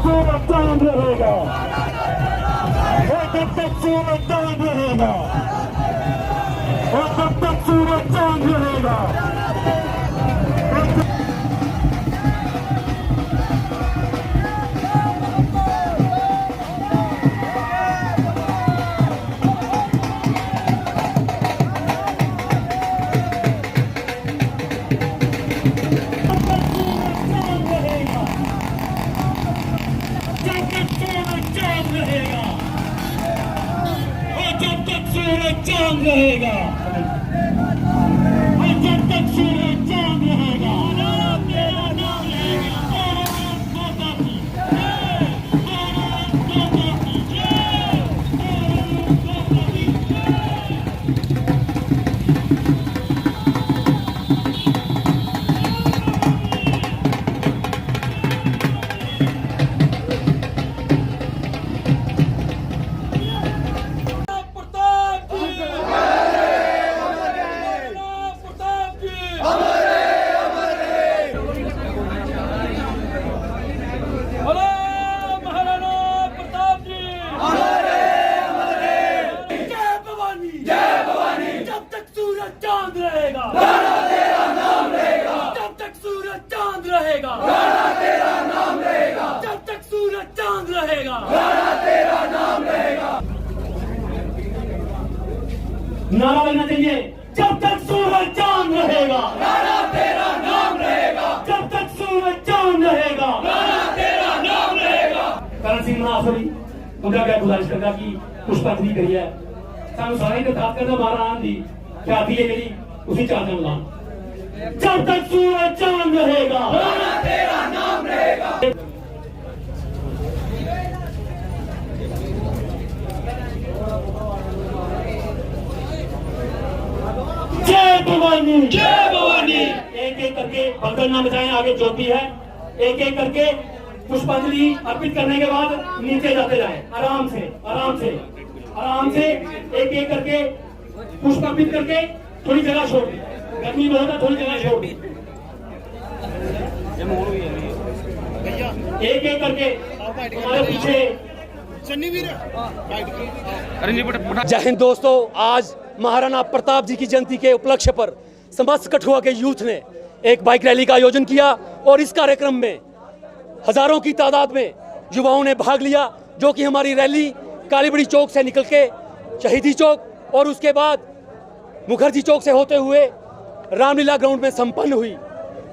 सूरज चांद रहेगा, जब तक सूरज चांद रहेगा, जब तक सूरज चांद रहेगा। चांद रहेगा, जब तक सूरज चांद रहेगा, तेरा नाम रहेगा। नारा लगना चाहिए, जब तक सूरज चांद रहेगा, नारा तेरा नाम रहेगा। जब तक सूरज चांद रहेगा, नारा तेरा नाम रहेगा। करण सिंह महासुरी मुझे क्या गुजारिश करना कि पुष्पांजलि करी है, सानू सारे ने खास करना मारा आन दी क्या थी मेरी उसी चांद में। जब तक सूरज चांद रहेगा, नारा तेरा नाम रहेगा। जय भवानी, जय भवानी। एक एक करके भगदड़ ना मचाएं, आगे जो भी है एक एक करके पुष्पांजलि अर्पित करने के बाद नीचे जाते जाएं, आराम से आराम से आराम से एक एक करके पुष्प अर्पित करके थोड़ी जगह छोड़ दी, गर्मी बहुत है, थोड़ी जगह छोड़ दी। एक एक करके हमारे पीछे। जय हिंद दोस्तों, आज महाराणा प्रताप जी की जयंती के उपलक्ष्य पर समस्त कठुआ के यूथ ने एक बाइक रैली का आयोजन किया और इस कार्यक्रम में हजारों की तादाद में युवाओं ने भाग लिया, जो कि हमारी रैली कालीबड़ी चौक से निकल के शहीदी चौक और उसके बाद मुखर्जी चौक से होते हुए रामलीला ग्राउंड में संपन्न हुई।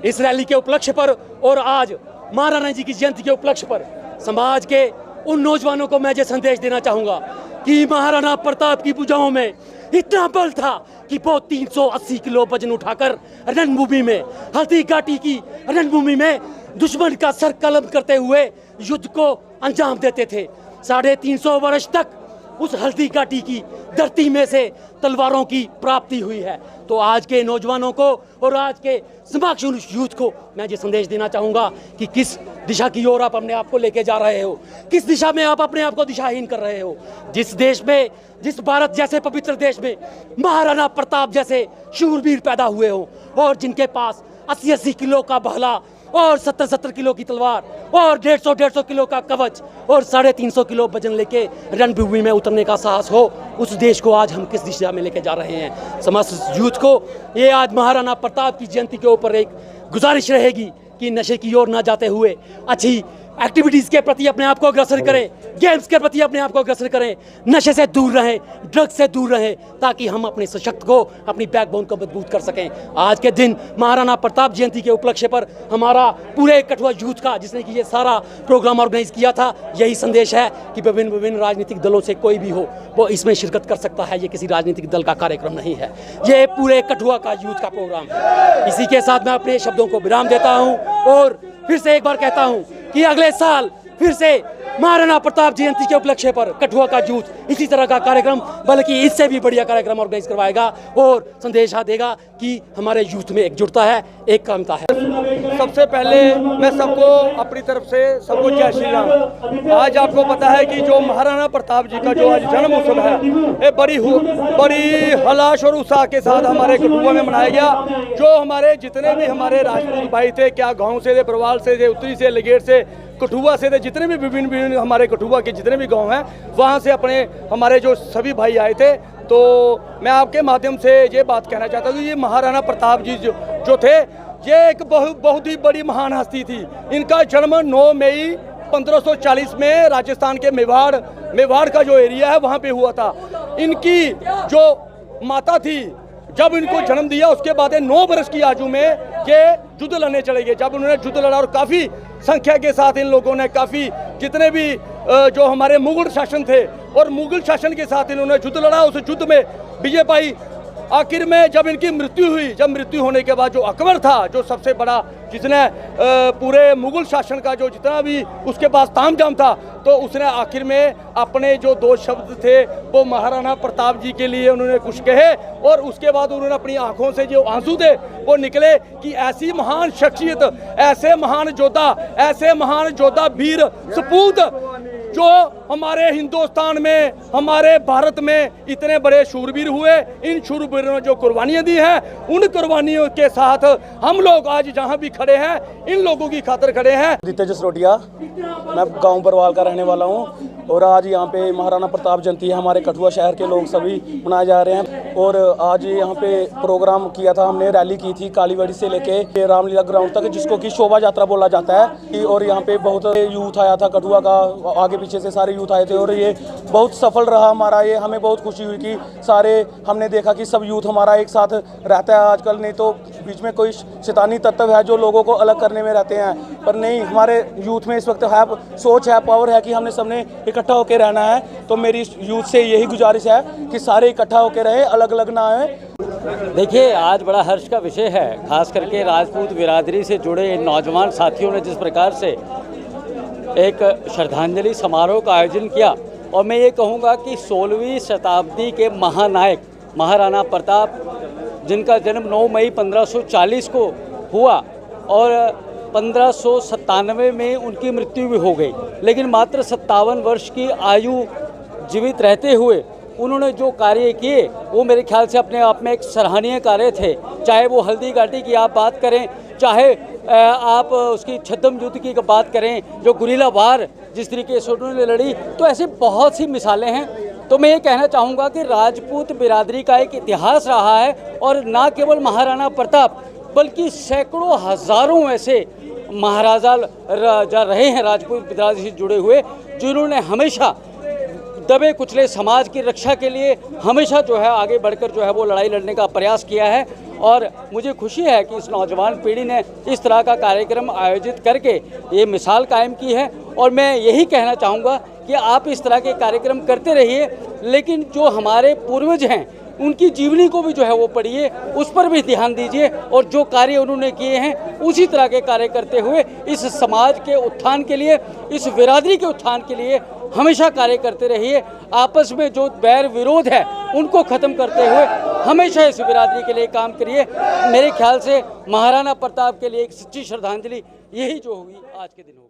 इस रैली के उपलक्ष्य पर और आज महाराणा जी की जयंती के उपलक्ष्य पर समाज के उन नौजवानों को मैं ये संदेश देना चाहूँगा कि महाराणा प्रताप की भुजाओं में इतना बल था कि वो 380 किलो वजन उठाकर रणभूमि में, हल्दी घाटी की रणभूमि में दुश्मन का सर कलम करते हुए युद्ध को अंजाम देते थे। 350 वर्ष तक उस हल्दी घाटी की धरती में से तलवारों की प्राप्ति हुई है। तो आज के नौजवानों को और आज के समाज यूथ को मैं ये संदेश देना चाहूँगा कि किस दिशा की ओर आप अपने आप को लेके जा रहे हो, किस दिशा में आप अपने आप को दिशाहीन कर रहे हो। जिस देश में, जिस भारत जैसे पवित्र देश में महाराणा प्रताप जैसे शूरवीर पैदा हुए हो और जिनके पास 80-80 किलो का भाला और 70-70 किलो की तलवार और 150-150 किलो का कवच और 350 किलो वजन लेके रणभूमि में उतरने का साहस हो, उस देश को आज हम किस दिशा में लेके जा रहे हैं। समस्त यूथ को ये आज महाराणा प्रताप की जयंती के ऊपर एक गुजारिश रहेगी कि नशे की ओर ना जाते हुए अच्छी एक्टिविटीज़ के प्रति अपने आप को अग्रसर करें, गेम्स के प्रति अपने आप को अग्रसर करें, नशे से दूर रहें, ड्रग्स से दूर रहें, ताकि हम अपने सशक्त को, अपनी बैकबोन को मजबूत कर सकें। आज के दिन महाराणा प्रताप जयंती के उपलक्ष्य पर हमारा पूरे कठुआ यूथ का, जिसने कि ये सारा प्रोग्राम ऑर्गेनाइज किया था, यही संदेश है कि विभिन्न राजनीतिक दलों से कोई भी हो वो इसमें शिरकत कर सकता है। ये किसी राजनीतिक दल का कार्यक्रम नहीं है, ये पूरे कठुआ का यूथ का प्रोग्राम है। इसी के साथ मैं अपने शब्दों को विराम देता हूँ और फिर से एक बार कहता हूँ कि अगले साल फिर से महाराणा प्रताप जयंती के उपलक्ष्य पर कठुआ का यूथ इसी तरह का कार्यक्रम, बल्कि इससे भी बढ़िया कार्यक्रम ऑर्गेनाइज करवाएगा और संदेशा देगा कि हमारे यूथ में एकजुटता है, एक कामता है। सबसे पहले मैं सबको अपनी तरफ से सबको जय श्री राम। आज आपको पता है कि जो महाराणा प्रताप जी का जो आज जन्म उत्सव है, ये बड़ी हलाश और उत्साह के साथ हमारे कठुआ में मनाया गया। जो हमारे जितने भी हमारे राजपूत भाई थे, क्या गाँव से थे, बरवाल से थे, उत्तरी से, लगेर से, कठुआ से थे, जितने भी विभिन्न हमारे कठुआ के जितने भी गांव हैं वहाँ से अपने हमारे जो सभी भाई आए थे। तो मैं आपके माध्यम से ये बात कहना चाहता हूँ, ये महाराणा प्रताप जी जो थे, ये एक बहुत ही बड़ी महान हस्ती थी। इनका जन्म 9 मई 1540 में राजस्थान के मेवाड़ का जो एरिया है वहाँ पे हुआ था। इनकी जो माता थी, जब इनको जन्म दिया उसके बाद 9 वर्ष की आयु में ये युद्ध लड़ने चले गए। जब उन्होंने युद्ध लड़ा और काफ़ी संख्या के साथ इन लोगों ने काफ़ी जितने भी जो हमारे मुगल शासन थे और मुगल शासन के साथ इन्होंने युद्ध लड़ा, उस युद्ध में विजय पाई। आखिर में जब इनकी मृत्यु हुई, जब मृत्यु होने के बाद जो अकबर था, जो सबसे बड़ा, जिसने पूरे मुगल शासन का जो जितना भी उसके पास तामझाम था, तो उसने आखिर में अपने जो 2 शब्द थे वो महाराणा प्रताप जी के लिए उन्होंने कुछ कहे और उसके बाद उन्होंने अपनी आंखों से जो आंसू थे वो निकले कि ऐसी महान शख्सियत, ऐसे महान योद्धा वीर सपूत जो हमारे हिंदुस्तान में, हमारे भारत में इतने बड़े शूरवीर हुए, इन शूरवीरों ने जो कुर्बानियां दी हैं, उन कुर्बानियों के साथ हम लोग आज जहां भी खड़े हैं, इन लोगों की खातिर खड़े हैं। दितेश जसरोटिया, मैं गांव बरवाल का रहने वाला हूं और आज यहाँ पे महाराणा प्रताप जयंती है। हमारे कठुआ शहर के लोग सभी मनाए जा रहे हैं और आज यहाँ पे प्रोग्राम किया था हमने, रैली की थी कालीबाड़ी से लेके रामलीला ग्राउंड तक, जिसको कि शोभा यात्रा बोला जाता है। और यहाँ पे बहुत यूथ आया था कठुआ का, आगे पीछे से सारे यूथ आए थे और ये बहुत सफल रहा हमारा। ये हमें बहुत खुशी हुई कि सारे हमने देखा कि सब यूथ हमारा एक साथ रहता है आजकल। नहीं तो बीच में कोई शैतानी तत्व है जो लोगों को अलग करने में रहते हैं, पर नहीं, हमारे यूथ में इस वक्त है सोच है, पावर है कि हमने सबने इकट्ठा होकर रहना है। तो मेरी यूथ से यही गुजारिश है कि सारे इकट्ठा होकर रहे, अलग अलग ना आए। देखिए, आज बड़ा हर्ष का विषय है, खास करके राजपूत बिरादरी से जुड़े इन नौजवान साथियों ने जिस प्रकार से एक श्रद्धांजलि समारोह का आयोजन किया। और मैं ये कहूँगा कि 16वीं शताब्दी के महानायक महाराणा प्रताप, जिनका जन्म 9 मई 1540 को हुआ और 1597 में उनकी मृत्यु भी हो गई, लेकिन मात्र 57 वर्ष की आयु जीवित रहते हुए उन्होंने जो कार्य किए वो मेरे ख्याल से अपने आप में एक सराहनीय कार्य थे। चाहे वो हल्दी घाटी की आप बात करें, चाहे आप उसकी छद्म युद्ध की बात करें, जो गुरीला वार जिस तरीके से उन्होंने लड़ी, तो ऐसी बहुत सी मिसालें हैं। तो मैं ये कहना चाहूँगा कि राजपूत बिरादरी का एक इतिहास रहा है और ना केवल महाराणा प्रताप बल्कि सैकड़ों हज़ारों ऐसे महाराजा रहे हैं राजपूत बिरादरी से जुड़े हुए, जिन्होंने हमेशा दबे कुचले समाज की रक्षा के लिए हमेशा जो है आगे बढ़कर जो है वो लड़ाई लड़ने का प्रयास किया है। और मुझे खुशी है कि इस नौजवान पीढ़ी ने इस तरह का कार्यक्रम आयोजित करके ये मिसाल कायम की है। और मैं यही कहना चाहूँगा कि आप इस तरह के कार्यक्रम करते रहिए, लेकिन जो हमारे पूर्वज हैं उनकी जीवनी को भी जो है वो पढ़िए, उस पर भी ध्यान दीजिए और जो कार्य उन्होंने किए हैं उसी तरह के कार्य करते हुए इस समाज के उत्थान के लिए, इस बिरादरी के उत्थान के लिए हमेशा कार्य करते रहिए। आपस में जो बैर विरोध है उनको ख़त्म करते हुए हमेशा इस बिरादरी के लिए काम करिए। मेरे ख्याल से महाराणा प्रताप के लिए एक सच्ची श्रद्धांजलि यही जो होगी आज के दिन होगी।